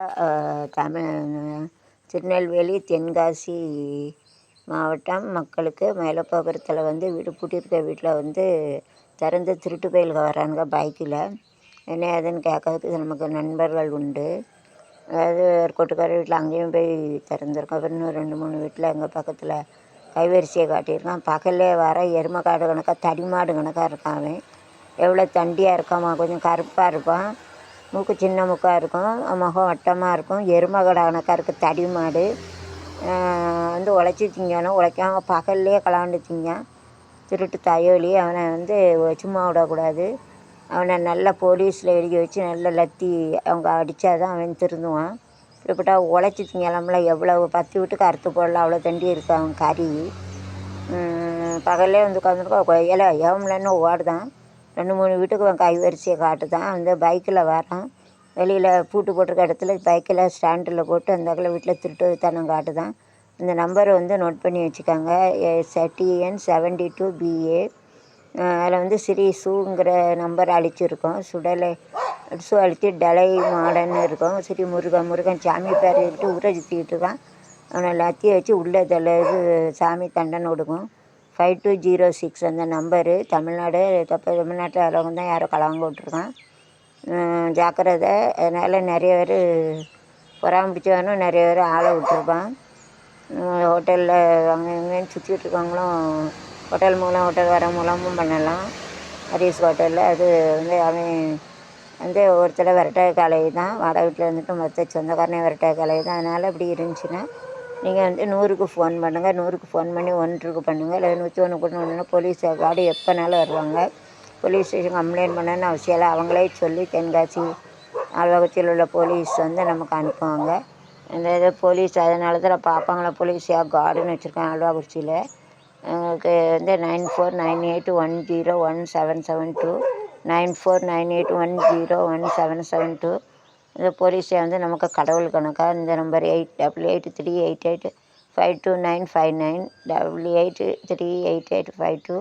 தமிழ் திருநெல்வேலி தென்காசி மாவட்டம் மக்களுக்கு மேலப்பபுரத்தில் வீடு பூட்டியிருக்க வீட்டில் திறந்து திருட்டு பயலுக வரானுங்க பைக்கில். என்ன ஏதுன்னு கேட்கறதுக்கு நமக்கு நண்பர்கள் உண்டு. அதாவது ஒரு கொட்டுக்கார வீட்டில் அங்கேயும் போய் திறந்துருக்கோம். அப்புறம் இன்னும் 2-3 வீட்டில் எங்கள் பக்கத்தில் கைவரிசையை காட்டியிருக்கான். பகல்லே வர எருமை காடு கணக்காக தடிமாடு கணக்காக இருக்கான். அவன் எவ்வளோ தண்டியாக இருக்காமா, கொஞ்சம் கருப்பாக இருப்பான், மூக்கு சின்ன மூக்காக இருக்கும், முகம் வட்டமாக இருக்கும், எருமை கடை கணக்காக இருக்குது தடி மாடு. உழைச்சி திங்கணும், உழைக்காம பகல்லே கலாண்டு திங்கான். திருட்டு தயோலி. அவனை சும்மா விடக்கூடாது. அவனை நல்லா போலீஸில் எழுதி வச்சு நல்ல லத்தி அவங்க அடித்தாதான் அவன் திருந்துவான். இப்படிப்பட்ட உழைச்சி திங்கலாம்ல, எவ்வளோ 10 வீட்டுக்கு அறுத்து போடலாம், அவ்வளோ தண்டி இருக்கு அவன் கறி. பகல்லே உட்காந்துருக்கோம். ஏவம்லன்னு ஓடுதான். 2-3 வீட்டுக்கு அவன் கைவரிசையை காட்டுதான். பைக்கில் வரான். வெளியில் பூட்டு போட்டிருக்க இடத்துல பைக்கில் ஸ்டாண்டில் போட்டு அந்த வீட்டில் திருட்டுத்தனம் காட்டுதான். இந்த நம்பரை நோட் பண்ணி வச்சுக்காங்க. TN 72BA. அதில் ஸ்ரீ சூங்கிற நம்பர் அழிச்சிருக்கோம். சு அழித்து டலை மாடன்னு இருக்கும். ஸ்ரீ முருகன் சாமி பேர் விட்டு ஊரை சுற்றிக்கிட்டு இருக்கான். அவனை லத்தியை வச்சு உள்ளே சாமி தண்டனை கொடுக்கும். 5206 அந்த நம்பரு. தமிழ்நாட்டில் வரவங்க தான் யாரோ களவாங்க விட்ருக்கான். ஜாக்கிரதை. அதனால் நிறைய பேர் பொறாம பிடிச்சவனும் நிறைய பேர் ஆளை விட்டுருப்பான். ஹோட்டலில் அங்கே இங்கேன்னு சுற்றிட்டு இருக்கவங்களும் ஹோட்டல் வர மூலமும் பண்ணலாம். ஹரிஸ் ஹோட்டலில் அது அவன் ஒருத்தர் விரட்டாய காலை தான், வாடகை வீட்டில் மொத்த சொந்தக்காரனே விரட்டாய காலை தான். அதனால் இப்படி இருந்துச்சுன்னா நீங்கள் 100க்கு ஃபோன் பண்ணுங்கள். 100க்கு ஃபோன் பண்ணி 1க்கு பண்ணுங்கள். இல்லை 101 பண்ணுன்னா போலீஸ் கார்டு எப்போனாலும் வருவாங்க. போலீஸ் ஸ்டேஷன் கம்ப்ளைண்ட் பண்ணணுன்னு அவசியம் இல்லை. அவங்களே சொல்லி தென்காசி ஆழ்வாக்கத்தில் உள்ள போலீஸ் நமக்கு அனுப்புவாங்க. இந்த போலீஸ் அதனால தான் பார்ப்பாங்களா, போலீஸாக கார்டுன்னு வச்சுருக்கேன் ஆழ்வாக்குறிச்சியில். எங்களுக்கு 9498101772 9498101772. இந்த போலீஸை நமக்கு கடவுள் கணக்காக இந்த நம்பர் 8883885295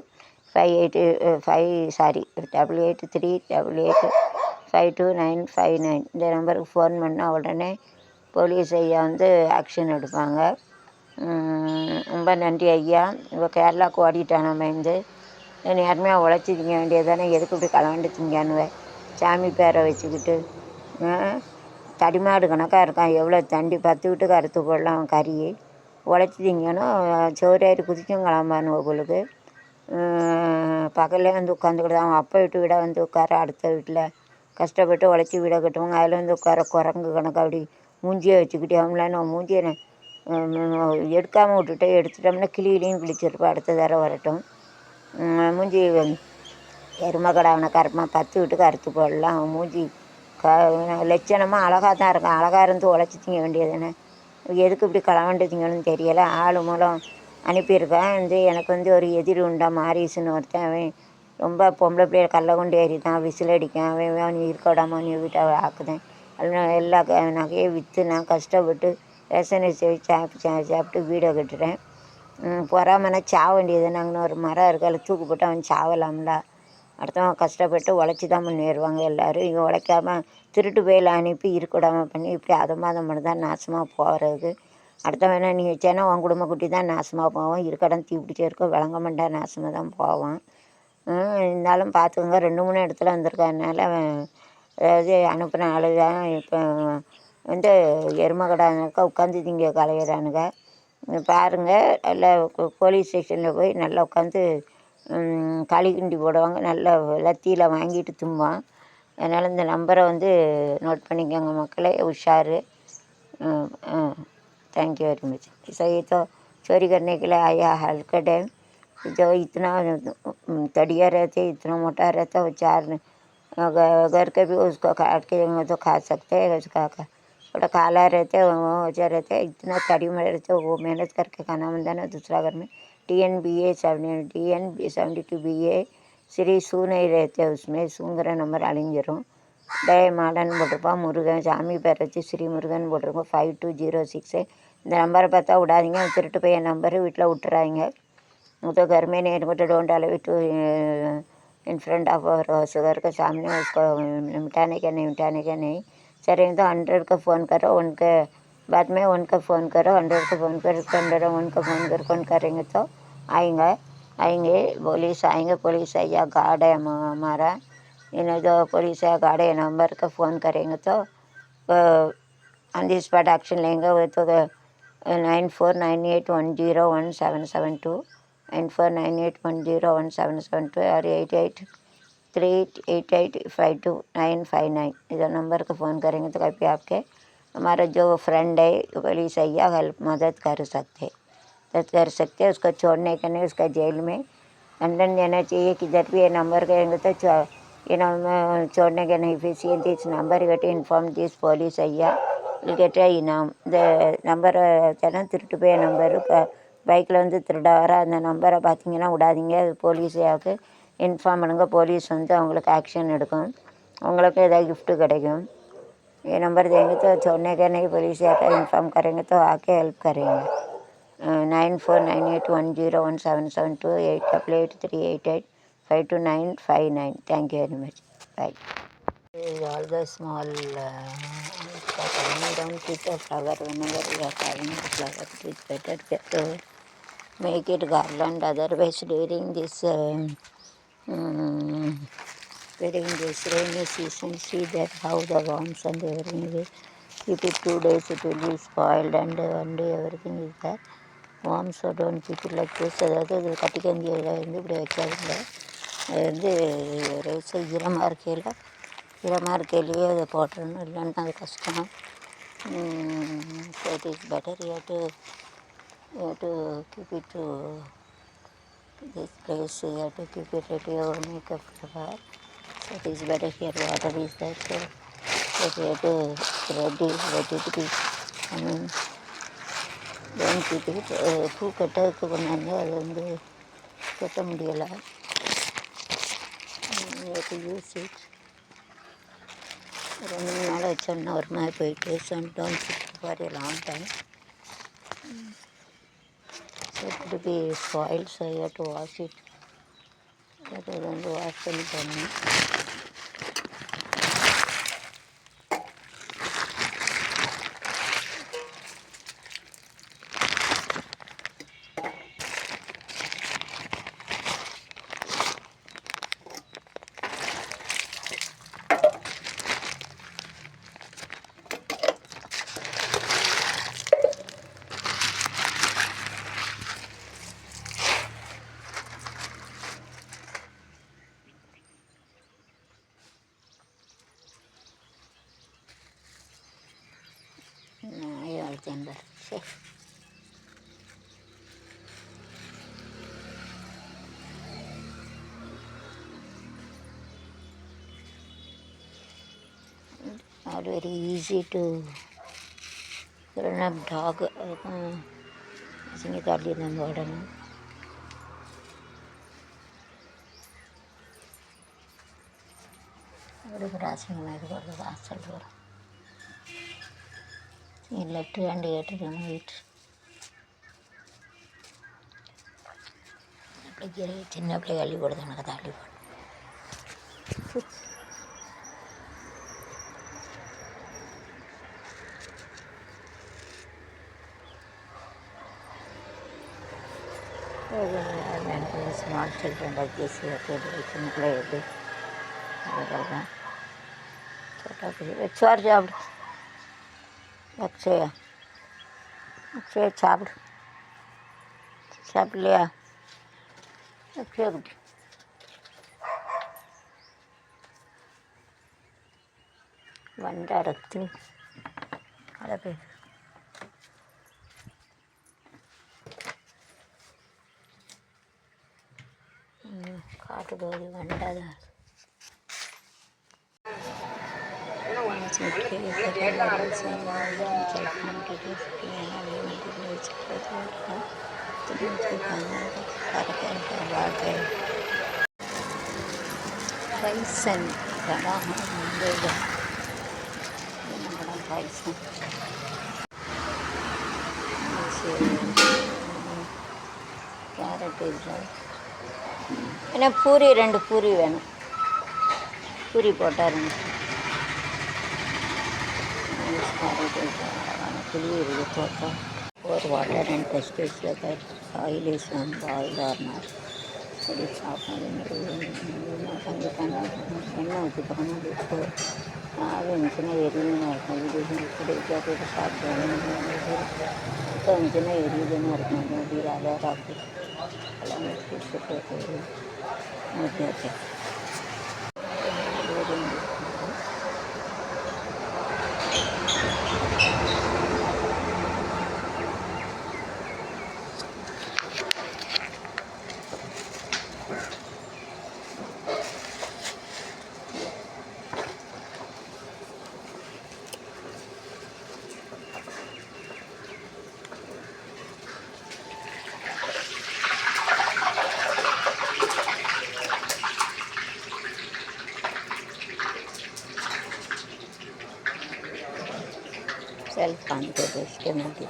888388522959 இந்த நம்பருக்கு ஃபோன் பண்ணால் உடனே போலீஸ் ஐயா ஆக்ஷன் எடுப்பாங்க. ரொம்ப நன்றி ஐயா. இப்போ கேரளாவுக்கு ஓடிட்டான். நம்ம நேர்மையாக உழைச்சி திங்க வேண்டியது தானே, எதுக்கு இப்படி களவாண்டு திங்கானுவேன் சாமி பேரை வச்சுக்கிட்டு. தடிமாடு கணக்காக இருக்கான். எவ்வளோ தண்டி 10 வீட்டுக்கு அறுத்து போடலாம் அவன் கறியை. உழைச்சி திங்கணும். சோறேறி குதிக்கும் கிளம்பானுவ உங்களுக்கு. பகல்லே உட்காந்துக்கிட்டு அவன் அப்பா வீட்டு வீடை உட்கார, அடுத்த வீட்டில் கஷ்டப்பட்டு உழைச்சி வீடை கட்டுவாங்க. அதில் உட்கார குரங்கு கணக்காக அப்படி மூஞ்சியை வச்சுக்கிட்டு அவங்களான்னு மூஞ்சியை எடுக்காமல் எடுத்துட்டோம்னா கிளியிலையும் கிழிச்சிருப்பா. அடுத்த தடவை வரட்டும். மூஞ்சி எருமை கடை அவனை கருப்பான். 10 வீட்டுக்கு அறுத்து போடலாம். அவன் மூஞ்சி லட்சணமாக அழகாக தான் இருக்கான். அழகாக இருந்து உழைச்சி திங்க வேண்டியது தானே, எதுக்கு இப்படி களவாண்டு திங்கணும்னு தெரியலை. ஆள் மூலம் அனுப்பியிருக்கேன். எனக்கு ஒரு எதிரி உண்டா, மாரிசுன்னு ஒருத்தன். அவன் ரொம்ப பொம்பளை பிள்ளைய கல்லை கொண்டு ஏறிட்டான், விசில் அடிக்கான். அவன் இருக்க விடாமல் நீ வீட்டை ஆக்குதேன். அதனால் எல்லா நகையை விற்று நான் கஷ்டப்பட்டு ரேஷனை சாப்பிட்டு வீடை கட்டுறேன். பொறாமனா சாவ வேண்டியது. நாங்கள் ஒரு மரம் இருக்கால தூக்கு போட்டு அவன் சாவலாம்ல. அடுத்தவன் கஷ்டப்பட்டு உழைச்சி தான் முன்னேறுவாங்க எல்லோரும். இங்கே உழைக்காமல் திருட்டு பயலை அனுப்பி இருக்க விடாமல் பண்ணி இப்படி அதமாதம் பண்ணி தான் நாசமாக போகிறது. அடுத்தவனை நீ வச்சானா உன் குடும்ப குட்டி தான் நாசமாக போவோம். இருக்கடம் தீ பிடிச்சிருக்கோம், விளங்க மாட்டா நாசமாக தான் போவான். இருந்தாலும் பார்த்துக்கோங்க. 2-3 இடத்துல வந்திருக்கனால அவன் அனுப்பின ஆளு தான். இப்போ எருமை கடாக்கா உட்காந்து திங்க கலையிறானுங்க. பாருங்கள். நல்லா போலீஸ் ஸ்டேஷனில் போய் நல்லா உட்காந்து களி கிண்டி போடுவாங்க. நல்லா லத்தியில் வாங்கிட்டு தும்பான். அதனால் இந்த நம்பரை நோட் பண்ணிக்கோங்க மக்களே, உஷாரு. Thank you very much. सही तो चोरी करने के लिए आया हलकट है जो इतना तड़िया रहते, इतना मोटा रहता, वो 4 घर के भी उसको काट के तो खा सकते हैं। उसका थोड़ा काला रहते, वो वजह रहते, इतना तड़ी में रहते, वो मेहनत करके खाना बनता ना दूसरा घर में। TN 72BA श्री सू नहीं रहते, उसमें सूங்கிற நம்பர் அழிஞ்சிரும். மாடன் போட்டிருப்போம். முருகன் சாமி பேர் வச்சு ஸ்ரீ முருகன் போட்டிருக்கோம். 5206. இந்த நம்பரை பார்த்தா விடாதீங்க. திருட்டு பையன் நம்பரு வீட்டில் விட்டுறாங்க. तो घर में नहीं don't allow it to in front of और घर के सामने उसको मिटाने का नहीं चलेंगे तो 100 का फ़ोन करो, उनके बाद में उनका फ़ोन करो, 100 का फ़ोन करो, 100 उनका फ़ोन कर कौन करेंगे तो आएंगे पुलिस आएंगे। पुलिस या गार्ड है हमारा, इन्हें जो पुलिस या गार्ड है नंबर का फ़ोन करेंगे तो ऑन दी स्पॉट एक्शन लेंगे। वो तो 9498101772 9498101772 और 8838852959 इधर नंबर का फ़ोन करेंगे तो कभी आपके हमारा जो फ्रेंड है पुलिस या हेल्प मदद कर सकते उसको छोड़ने के नहीं, उसका जेल में लंदन देना चाहिए। किधर भी ये नंबर करेंगे तो ये नंबर छोड़ने के नहीं। फिर this number get inform this police ஐயா will get a இனாம். இந்த நம்பரை தினம் திருட்டு போய் நம்பரு பைக்கில் வந்து திருட வர அந்த நம்பரை பார்த்தீங்கன்னா விடாதீங்க, அது போலீஸாவுக்கு இன்ஃபார்ம் பண்ணுங்கள். போலீஸ் வந்து அவங்களுக்கு ஆக்ஷன் எடுக்கும், அவங்களுக்கு ஏதாவது गिफ्ट கிடைக்கும்। ये नंबर देंगे तो छोड़ने के नहीं, पुलिस आकर इन्फॉर्म करेंगे तो आके हेल्प करेंगे। 9498101772 888388522959। Thank you very much. Bye. All the small down keep a flower whenever you are having a flower. It's better to make it garland. Otherwise, during this rainy season, see that how the worms and everything will keep it 2 days, it will be spoiled, and 1 day everything is there. Worms, so don't keep it like this. அதாவது கட்டிக்கஞ்சியில் வந்து இப்படி வைக்காதுங்க, அது வந்து ரைஸை ஈரமாக இருக்கையிலேயே அதை போட்டுறணும், இல்லைன்னா அது கஷ்டம். So it is better you have to keep it to this place, you have to keep it ready or make a flower. So it is better here water is there, so you have to ready to be, I mean don't keep it. பூ கட்டதுக்கு பண்ணாங்க, அது வந்து கட்ட முடியலை. You have to use it. 2 நாள் வச்சோம்னா ஒரு மாதிரி போயிட்டு don't keep it for a long time. So it will be spoiled, so you have to wash it. அது வந்து வாஷ் பண்ணி போடணும். December. Not very easy to run up dog. Isn't it in the crossing my door. Left hand get to remove it. చిన్న పిల్లలు అల్లి కొడతాను కదా, అల్లి స్మాల్ చిల్డ్రన్ వచ్చేసి చిన్న పిల్లలు छोटा छोड़ चावड़ अक्षय अक्षय चावड़ चावड़ लिया अक्षय वंडा रखती अरे पे काट दो वंडा Bison bड़ा मिलेगा, बड़ा bison कैरेट என்ன பூரி 2 பூரி வேணும், பூரி போட்டால் 2 Pour water and pesticide that oil is boiled or not. அப்படி சாப்பிட்றது எண்ணெய் ஊற்றிக்கணும் உப்பு அது இருந்துச்சுன்னா எரியுதுன்னு இருக்கும் இது இப்படி போட்டு சாப்பிடுவோம் இப்போ இருந்துச்சுன்னா எரியுதுன்னு இருக்கும் அப்படி அலராக்கு எல்லாம் வச்சு சுட்டு ஊற்றி सेल्फ कॉन्फिडेंस के मध्य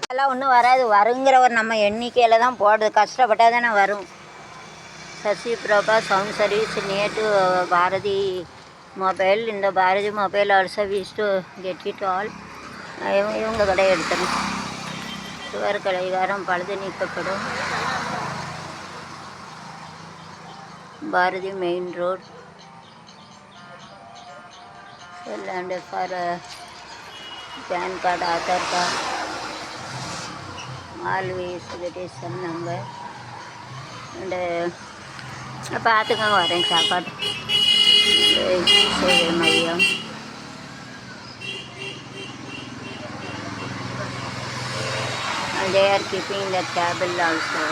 அதெல்லாம் ஒன்றும் வராது. வருங்கிற ஒரு நம்ம எண்ணிக்கையில் தான் போடுறது. கஷ்டப்பட்டால் தானே வரும். Sasi Prabha sound service near to Bharathi mobile. இந்த பாரதி மொபைல் ஆல்சோ வீஸ் டு கெட் இட் ஆல். இவங்க கடை எடுத்துடும். சுவர் கடைகாரம் பழுது நீக்கப்படும். Bharathi main road. And for PAN card, Aadhaar card, always that is some number. And பார்த்துக்கோங்க வரேன் சாப்பாடு சேவை மையம். And they are keeping the table also.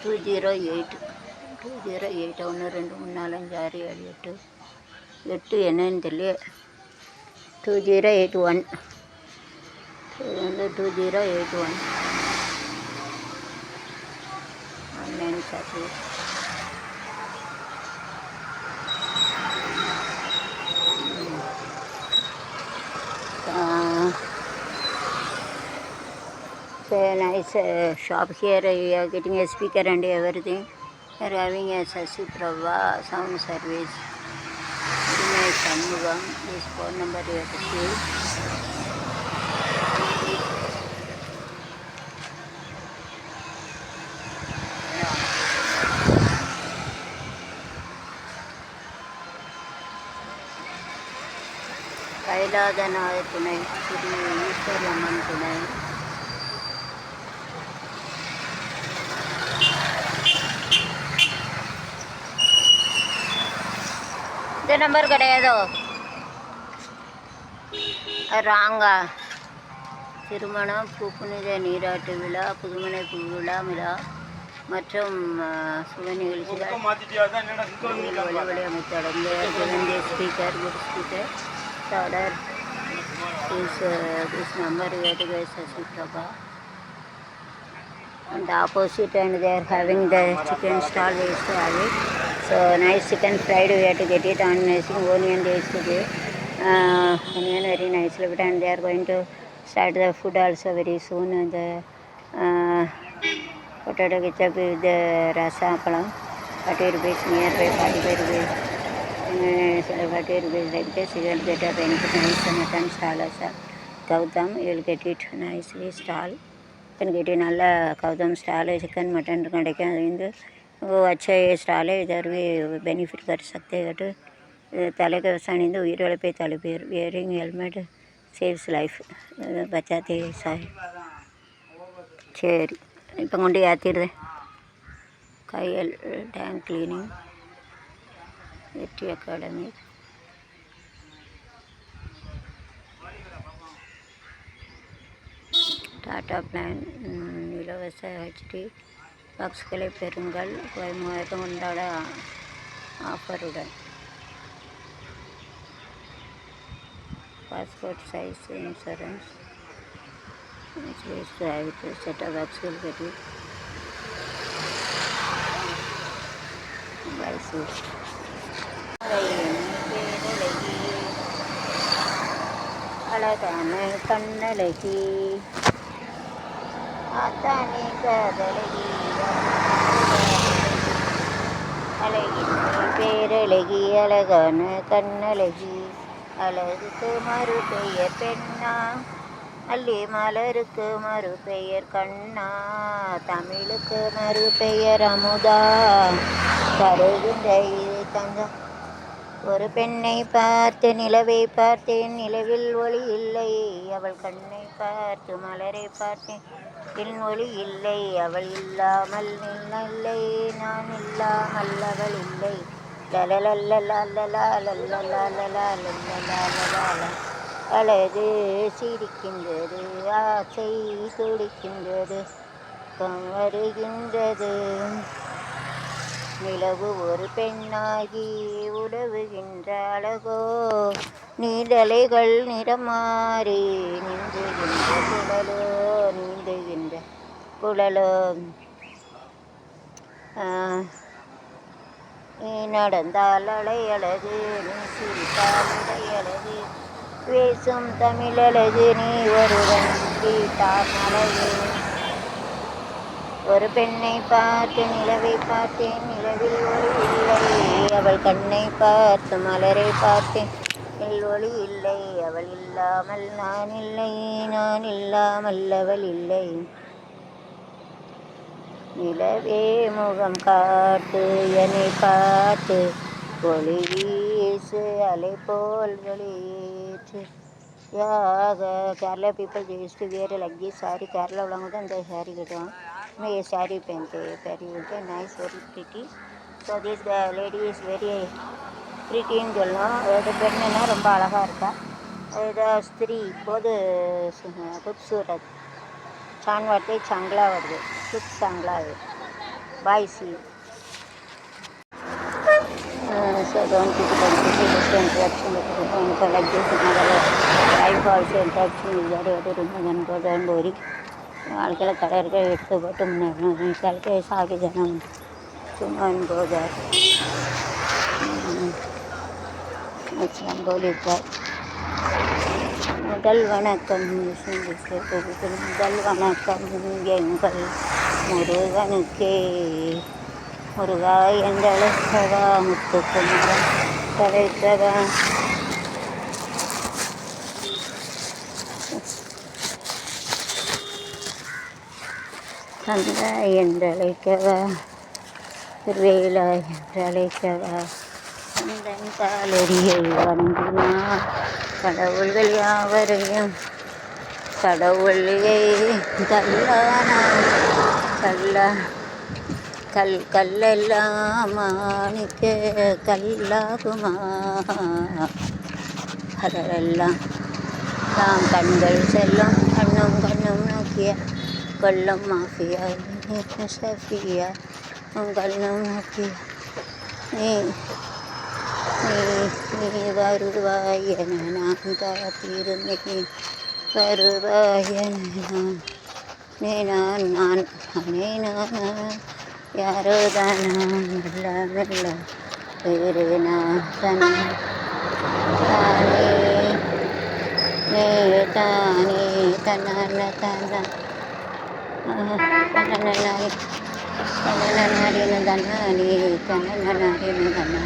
Two zero eight 1 2 3 4 5 6 7 8 என்னன்னு தெரியல. 2081 இது வந்து 2081 online service. Nice shop here. You are getting a speaker and everything. You are having a Sasi Prabha sound service. This phone number you have to see. கைலாதனாய துணை ஸ்ரீ ஈஸ்வரம்மன் துணை. இந்த number கிடையாதோ? ராங்கா. திருமணம், பூப்புனித நீராட்டு விழா, புதுமனை விழா மற்றும் சுப நிகழ்ச்சிகள் வழிவழி அமைத்தடைந்த speaker good speaker order this number you have to go Sasi Prabha. And the opposite and they are having the chicken stall. We used to have it. So nice chicken fried. We have to get it on missing onion. They used to give onion very nicely. And they are going to start the food also very soon. And the potato ketchup with the rasa appalam 40 rupees nearby 45 rupees. 40 rupees like this. You will get a benefit. Nice mutton stall also. Gautam, you will get it nicely stall. Chicken गेटी नल्ला कौतम stall chicken mutton वो अच्छा ये stall है. इधर भी benefit कर सकते हैं. तले के वसानी उयर पे तले पे वियरिंग हेलमेट सेव्स लाइफ बचाते ऐसा है. சரி இப்போ கொண்டு ஏற்றிடுறேன். கையல் டேங்க் கிளீனிங் வெற்றி அகாடமி. டாடா பிளான் இலவச ஹெச்டி பாக்ஸ்களை பெறுங்கள். 3000 கொண்டாட ஆஃபருடன். Passport size insurance set of பாக்ஸ்கள் பெற்று லைசன்ஸ். அழகான கண்ணழகி ஆத்தானே காதழகி அழகின் பேரழகி அழகான கண்ணழகி அழகுக்கு மறு பெயர் பெண்ணா அல்லி மலருக்கு மறு பெயர் கண்ணா தமிழுக்கு மறு பெயர் அமுதா தருகின்ற இது தந்த ஒரு பெண்ணை பார்த்து நிலவை பார்த்தேன் நிலவில் ஒளி இல்லை அவள் கண்ணை பார்த்து மலரை பார்த்தேன் என் ஒளி இல்லை அவள் இல்லாமல் இல்லை நான் இல்லாமல் அவள் இல்லை அழகு சிரிக்கின்றது ஆசை துடிக்கின்றது வருகின்றது நிலவு ஒரு பெண்ணாகி உலவுகின்ற அழகோ நீடலைகள் நிறமாறி நீந்துகின்ற குழலோ நீந்துகின்ற குழலோ நீ நடந்தால் அலையழகு நீ சிரித்தால் இடையழகு பேசும் தமிழழகு நீ ஒருவன் வீட்டார் அழகு ஒரு பெண்ணை பார்த்து நிலவை பார்த்தேன் நிலவில் ஒளி இல்லை அவள் கண்ணை பார்த்து மலரை பார்த்தேன் ஒளி இல்லை அவள் இல்லாமல் நான் இல்லை நான் இல்லாமல் அவள் இல்லை நிலவே முகம் காட்டு என்னை பார்த்து ஒளி வீசு அலை போல் ஒளியேற்று யாக Kerala people they used to wear like this saree Kerala உள்ளவங்க தான் இந்த saree கட்டுவாங்க मैं ये साड़ी पहनी होते nice very pretty so this the lady is very ப்ரிட்டின்னு சொல்லணும் இது பெண்ணுன்னா ரொம்ப அழகாக இருக்கா இது ஸ்திரீ போது खूबसूरत छान वाटते चांगला वाटते खूप चांगला आहे bye see so don't keep it just interaction like this life also interaction is very important boring வாழ்க்கையில் கடை இருக்க எடுத்து போட்டு முன்னேறணும் வாழ்க்கையை சாகி ஜனம் சும்மா போதார் போலிருக்கார் முதல் வணக்கம் முதல் வணக்கம் எங்கள் முருகனுக்கே முருகா என்றழைக்கவா முத்துக்குமரன் தலைத்தவா கந்தா என்றழைக்கவா வேலா என்றழைக்கவா கந்தன் காலடியை வணங்கினார் கடவுள்கள் யாவரையும் கடவுளையே கல்லானா கல்லெல்லாம் மாணிக்க கல்லாகுமா அதெல்லாம் தாம் கண்கள் செல்லும் கண்ணும் நோக்கிய கொல்லம் மாஃபியா சஃபியா கண்ணும் நோக்கிய நீ வருவாய் என நான் காத்திருந்தேன் வருவாய் என நான் யாரோ தானா மெல்ல வேறு நான் தானே தானே தன்னான தானா நாரின தன்னா நீ தன்ன நாரின தன்னா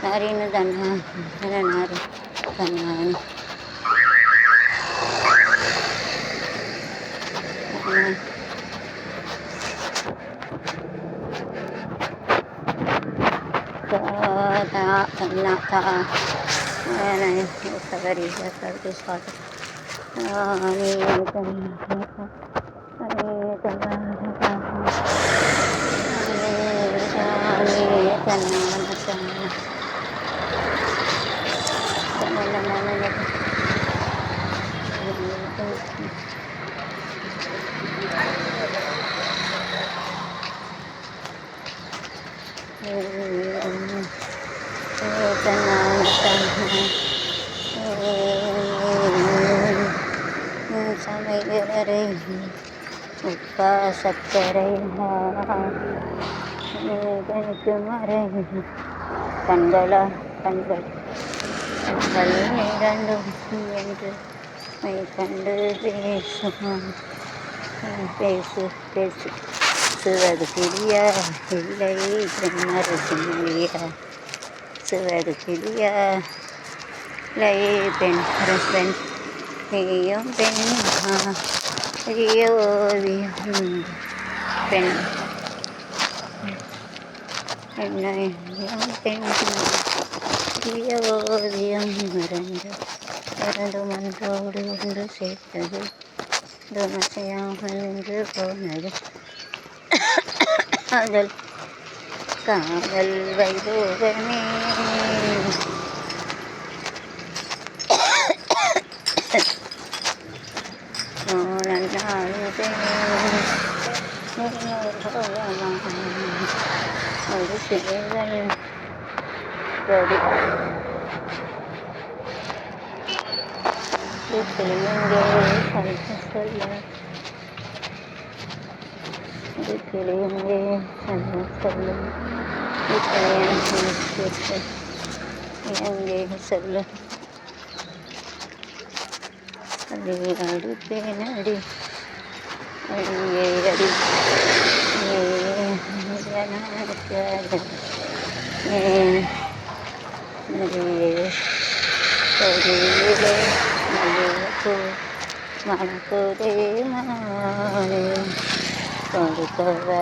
நாரின தன்னா நாரி தன்னானி சமையலறை உப்பா சக்கரை கணிக்கு மறை கண்கள் கண்கள் இரண்டும் என்று மெய் கண்டு பேசும். பேசு பேசு சிவது கிளியா இல்லை பெண்ணரு சின்னியா சிவது கிளியா இல்லை பெண் நீயும் பெண்ணா ஓவியம் பெண் என்னையும் பெண் ஓவியம் மறந்து மன்றோடு ஒன்று சேர்த்தது தமசையாமல் நின்று போனது காதல் காதல் வைபோகமே ஒரு சேவல் கொடி கிளியங்கே சொல்ல கிளியங்கே சொல்ல எங்கே சொல்ல அடிப்பேன் அடி அடியே அடி மணக்குதே மானே கொடுக்கவா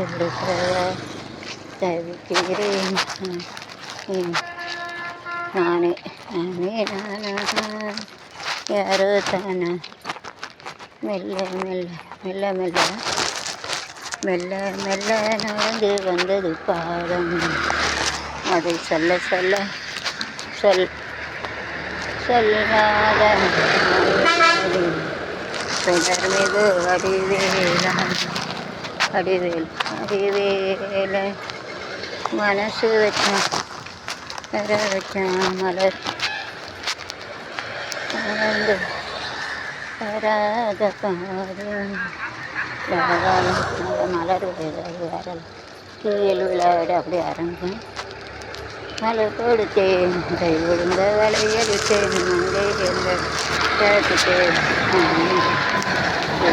எடுக்கவா தவிக்கிறேன் நானே நானே நானா யாரோ தானா மெல்ல மெல்ல மெல்ல மெல்ல மெல்ல மெல்ல நடந்து வந்தது பாதம் அதை சொல்ல சொல்ல சொல்லாத தொடர்மிகு அடிவேல் அடிவேல மனசு வச்சான் மலர் வந்து வராத பாரு மலர் வேற கீழ் விளையாட அப்படி அரங்கும் மலர் கொடுத்தேன் கை விழுந்த வளையடித்தேன் மங்கை எங்கள் கேட்டுட்டேன்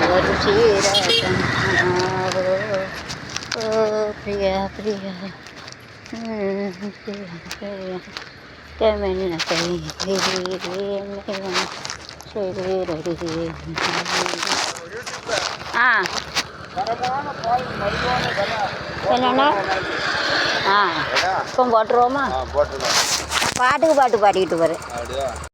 ஒரு சீராட்டம் ஓ பிரியா பிரியா பிரியா பிரியா கமென்ன கை செய்வீரடி என்னண்ணா இப்போ போட்டுருவோமா பாட்டுக்கு பாட்டு பாடிக்கிட்டு போகிறேன்.